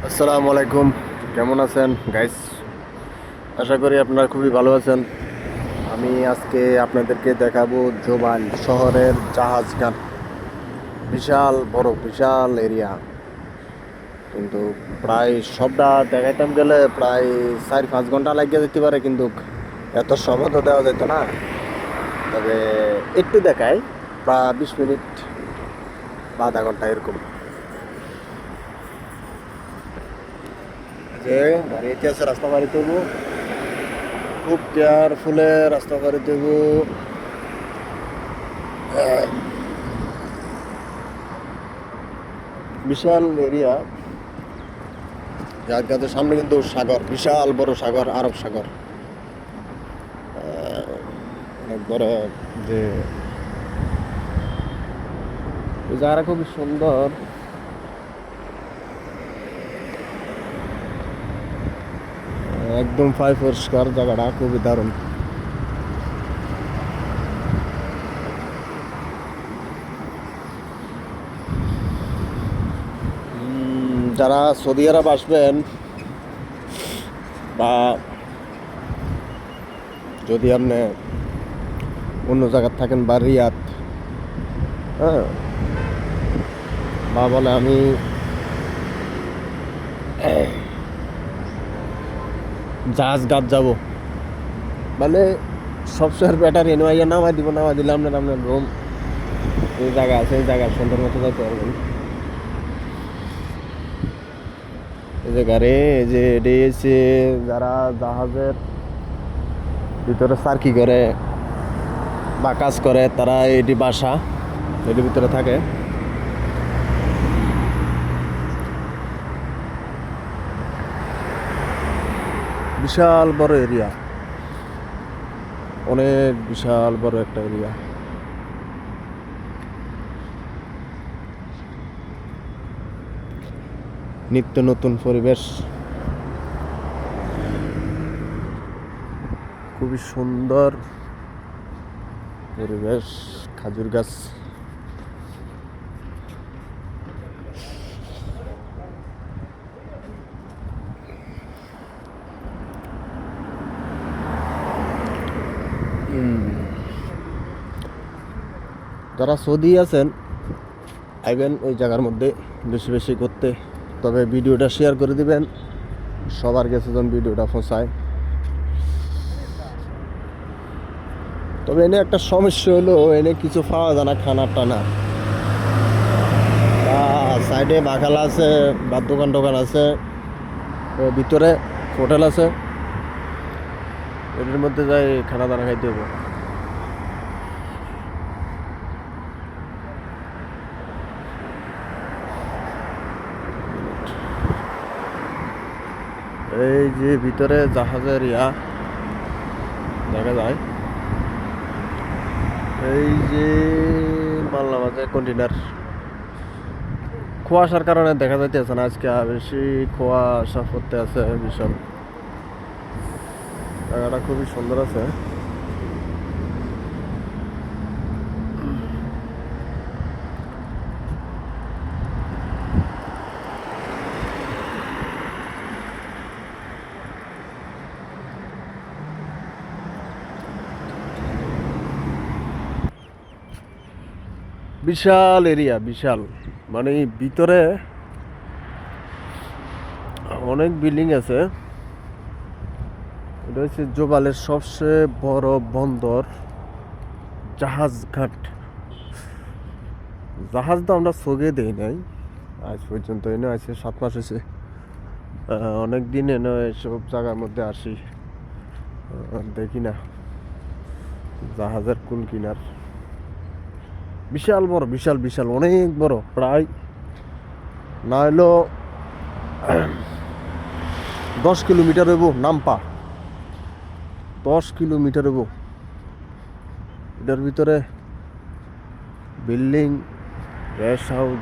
আসসালামু আলাইকুম, কেমন আছেন গাইস? আশা করি আপনারা খুবই ভালো আছেন। আমি আজকে আপনাদেরকে দেখাবো জোবাল শহরের জাহাজঘাট। বিশাল বড়, বিশাল এরিয়া, কিন্তু প্রায় সবটা দেখাইতাম গেলে প্রায় 4-5 ঘন্টা লাগিয়ে যেতে পারে, কিন্তু এত সময় তো দেওয়া যেত না। তবে একটু দেখাই, প্রায় 20 মিনিট বা আধা ঘন্টা এরকম। যে গাড়িতে আছে রাস্তা বাড়ি তবু খুব কেয়ারফুলে রাস্তা পাড়ি দেব। বিশাল এরিয়া, যার কাছে সামনে কিন্তু সাগর, বিশাল বড় সাগর, আরব সাগর। অনেক বড়। যে এই জায়গাটা খুবই সুন্দর, একদম পরিষ্কার, জায়গাটা খুবই দারুণ। যারা সৌদি আরব আসবেন, বা যদি আপনি অন্য জায়গায় থাকেন, বা রিয়াদ, হ্যাঁ, বা বলে আমি জাহাজ ঘাট যাব, মানে সবসময় ব্যাটারি এনে নামাই দিব, নামাই দিলে আপনার আপনার রুম এই জায়গা আছে, এই জায়গায় সুন্দর মতো যাইতে পারবেন। এই যে গাড়ি, এই যে এটি এসে যারা জাহাজের ভিতরে সার্কি করে বা কাজ করে, তারা এটি বাসা, এটির ভিতরে থাকে। বিশাল বড় এরিয়া, অনেক বিশাল বড় একটা এরিয়া। নিত্য নতুন পরিবেশ, খুবই সুন্দর পরিবেশ। খাজুর গাছ, যারা সৌদি আছেন আইবেন এই জায়গার মধ্যে বেশি বেশি করতে। তবে ভিডিওটা শেয়ার করে দিবেন সবার কাছে যেন ভিডিওটা পৌঁছায়। তবে এনে একটা সমস্যা হলো, এনে কিছু পাওয়া যায় না, খানা টানা। সাইডে বাখালা আছে, বা দোকান টোকান আছে, ভিতরে হোটেল আছে, এটার মধ্যে যাই খানা দানা খাইতে হবে। এই যে ভিতরে জাহাজের দেখা যায়, এই যে মাল্লা মাঝে কন্টেনার। কুয়াশার কারণে দেখা যাইতেছে না, আজকে বেশি কুয়াশা পড়তে আছে ভীষণ। জায়গাটা খুবই সুন্দর আছে। বিশাল এরিয়া, বিশাল, মানে ভিতরে অনেক বিল্ডিং আছে। এটা হচ্ছে জোবালের সবচেয়ে বড় বন্দর, জাহাজ ঘাট। জাহাজ তো আমরা চোখে দেই নাই আজ পর্যন্ত, এনে আছে 7 মাস হয়েছে। অনেক দিন এনে এসব জায়গার মধ্যে আসি, দেখি না জাহাজের কুল কিনার। বিশাল বড়, বিশাল বিশাল, অনেক বড়, প্রায় না হলো 10 কিলোমিটার হইব নামপা, 10 কিলোমিটার হইব। এটার ভিতরে বিল্ডিং, গ্যাস হাউস,